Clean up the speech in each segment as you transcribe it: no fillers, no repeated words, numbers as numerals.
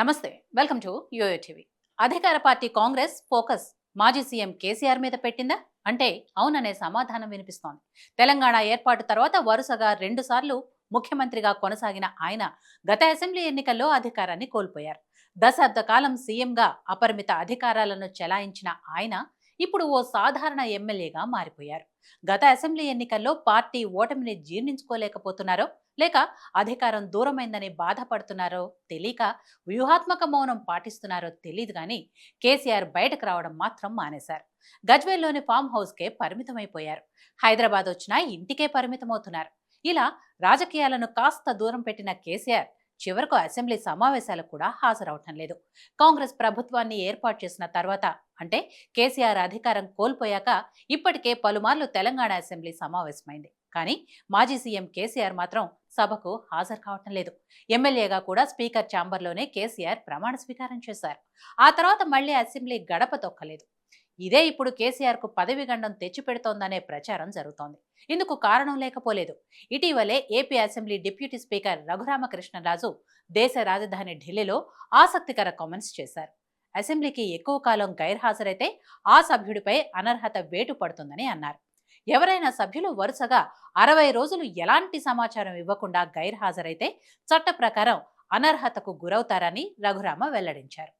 నమస్తే, welcome to yo-yo TV. అధికార party Congress focus మాజీ సీఎం కేసీఆర్ మీద పెట్టిందా అంటే అవుననే సమాధానం వినిపిస్తోంది. తెలంగాణ ఏర్పాటు తర్వాత వరుసగా 2 సార్లు ముఖ్యమంత్రిగా కొనసాగిన ఆయన గత అసెంబ్లీ ఎన్నికల్లో అధికారాన్ని కోల్పోయారు. దశాబ్ద కాలం సీఎంగా అపరిమిత అధికారాలను చెలాయించిన ఆయన ఇప్పుడు ఓ సాధారణ ఎమ్మెల్యేగా మారిపోయారు. గత అసెంబ్లీ ఎన్నికల్లో పార్టీ ఓటమిని జీర్ణించుకోలేకపోతున్నారో లేక అధికారం దూరమైందని బాధపడుతున్నారో తెలియక వ్యూహాత్మక మౌనం పాటిస్తున్నారో తెలియదు కానీ కేసీఆర్ బయటకు రావడం మాత్రం మానేశారు. గజ్వేల్లోని ఫామ్ హౌస్కే పరిమితమైపోయారు. హైదరాబాద్ వచ్చినా ఇంటికే పరిమితమవుతున్నారు. ఇలా రాజకీయాలను కాస్త దూరం పెట్టిన కేసీఆర్ చివరకు అసెంబ్లీ సమావేశాలకు కూడా హాజరవటం లేదు. కాంగ్రెస్ ప్రభుత్వాన్ని ఏర్పాటు చేసిన తర్వాత అంటే కేసీఆర్ అధికారం కోల్పోయాక ఇప్పటికే పలుమార్లు తెలంగాణ అసెంబ్లీ సమావేశమైంది. కానీ మాజీ సీఎం కేసీఆర్ మాత్రం సభకు హాజరు కావటం లేదు. ఎమ్మెల్యేగా కూడా స్పీకర్ ఛాంబర్లోనే కేసీఆర్ ప్రమాణ స్వీకారం చేశారు. ఆ తర్వాత మళ్లీ అసెంబ్లీ గడప తొక్కలేదు. ఇదే ఇప్పుడు కేసీఆర్ కు పదవి గండం తెచ్చిపెడుతోందనే ప్రచారం జరుగుతోంది. ఇందుకు కారణం లేకపోలేదు. ఇటీవలే AP assembly deputy speaker Raghuramakrishnaraju దేశ రాజధాని ఢిల్లీలో ఆసక్తికర కామెంట్స్ చేశారు. అసెంబ్లీకి ఎక్కువ కాలం గైర్హాజరైతే ఆ సభ్యుడిపై అనర్హత వేటు పడుతుందని అన్నారు. ఎవరైనా సభ్యులు వరుసగా 60 రోజులు ఎలాంటి సమాచారం ఇవ్వకుండా గైర్హాజరైతే చట్ట ప్రకారం అనర్హతకు గురవుతారని రఘురామ వెల్లడించారు.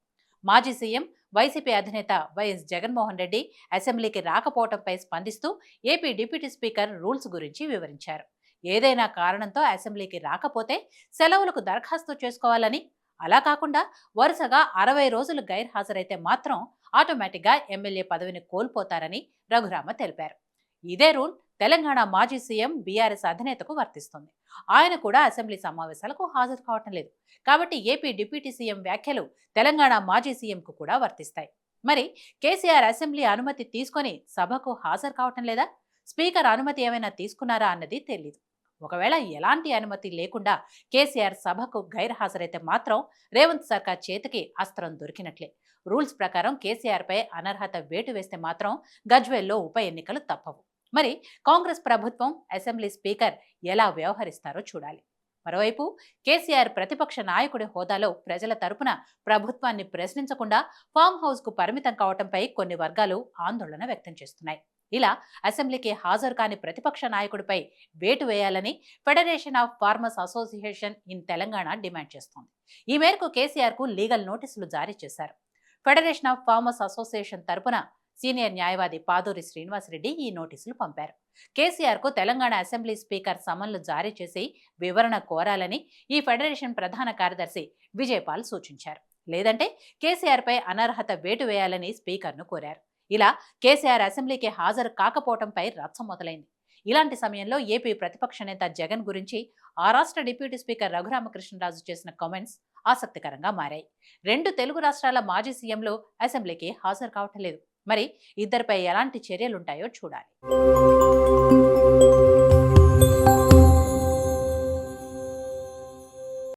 మాజీ సీఎం వైసీపీ అధినేత వైఎస్ జగన్మోహన్ రెడ్డి అసెంబ్లీకి రాకపోవడంపై స్పందిస్తూ ఏపీ డిప్యూటీ స్పీకర్ రూల్స్ గురించి వివరించారు. ఏదైనా కారణంతో అసెంబ్లీకి రాకపోతే సెలవులకు దరఖాస్తు చేసుకోవాలని, అలా కాకుండా వరుసగా 60 రోజులు గైర్హాజరైతే మాత్రం ఆటోమేటిక్గా ఎమ్మెల్యే పదవిని కోల్పోతారని రఘురామ తెలిపారు. ఇదే రూల్ తెలంగాణ మాజీ సీఎం బీఆర్ఎస్ అధినేతకు వర్తిస్తుంది. ఆయన కూడా అసెంబ్లీ సమావేశాలకు హాజరు కావటం లేదు. కాబట్టి ఏపీ డిప్యూటీ సీఎం వ్యాఖ్యలు తెలంగాణ మాజీ సీఎంకు కూడా వర్తిస్తాయి. మరి కేసీఆర్ అసెంబ్లీ అనుమతి తీసుకొని సభకు హాజరు కావటం లేదా? స్పీకర్ అనుమతి ఏమైనా తీసుకున్నారా అన్నది తెలీదు. ఒకవేళ ఎలాంటి అనుమతి లేకుండా కేసీఆర్ సభకు గైర్హాజరైతే మాత్రం రేవంత్ సర్కార్ చేతికి అస్త్రం దొరికినట్లే. రూల్స్ ప్రకారం కేసీఆర్ పై అనర్హత వేటు వేస్తే మాత్రం గజ్వేల్లో ఉప ఎన్నికలు తప్పవు. మరి కాంగ్రెస్ ప్రభుత్వం, అసెంబ్లీ స్పీకర్ ఎలా వ్యవహరిస్తారో చూడాలి. మరోవైపు కేసీఆర్ ప్రతిపక్ష నాయకుడి హోదాలో ప్రజల తరపున ప్రభుత్వాన్ని ప్రశ్నించకుండా ఫామ్ హౌస్ కు పరిమితం కావడంపై కొన్ని వర్గాలు ఆందోళన వ్యక్తం చేస్తున్నాయి. ఇలా అసెంబ్లీకి హాజరు కాని ప్రతిపక్ష నాయకుడిపై వేటు వేయాలని federation of farmers association in Telangana demand చేస్తోంది. ఈ మేరకు కేసీఆర్ కు లీగల్ నోటీసులు జారీ చేశారు. ఫెడరేషన్ ఆఫ్ ఫార్మర్స్ అసోసియేషన్ తరపున సీనియర్ న్యాయవాది పాదూరి శ్రీనివాసరెడ్డి ఈ నోటీసులు పంపారు. కేసీఆర్ కు తెలంగాణ అసెంబ్లీ స్పీకర్ సమన్లు జారీ చేసి వివరణ కోరాలని ఈ ఫెడరేషన్ ప్రధాన కార్యదర్శి విజయపాల్ సూచించారు. లేదంటే కేసీఆర్ పై అనర్హత వేటు వేయాలని స్పీకర్ను కోరారు. ఇలా కేసీఆర్ అసెంబ్లీకి హాజరు కాకపోవడంపై రచ్చ మొదలైంది. ఇలాంటి సమయంలో ఏపీ ప్రతిపక్ష నేత జగన్ గురించి ఆ రాష్ట్ర డిప్యూటీ స్పీకర్ రఘురామకృష్ణరాజు చేసిన కామెంట్స్ ఆసక్తికరంగా మారాయి. 2 తెలుగు రాష్ట్రాల మాజీ సీఎంలు అసెంబ్లీకి హాజరు కావటం లేదు. మరి ఇద్దరిపై ఎలాంటి చర్యలుంటాయో చూడాలి.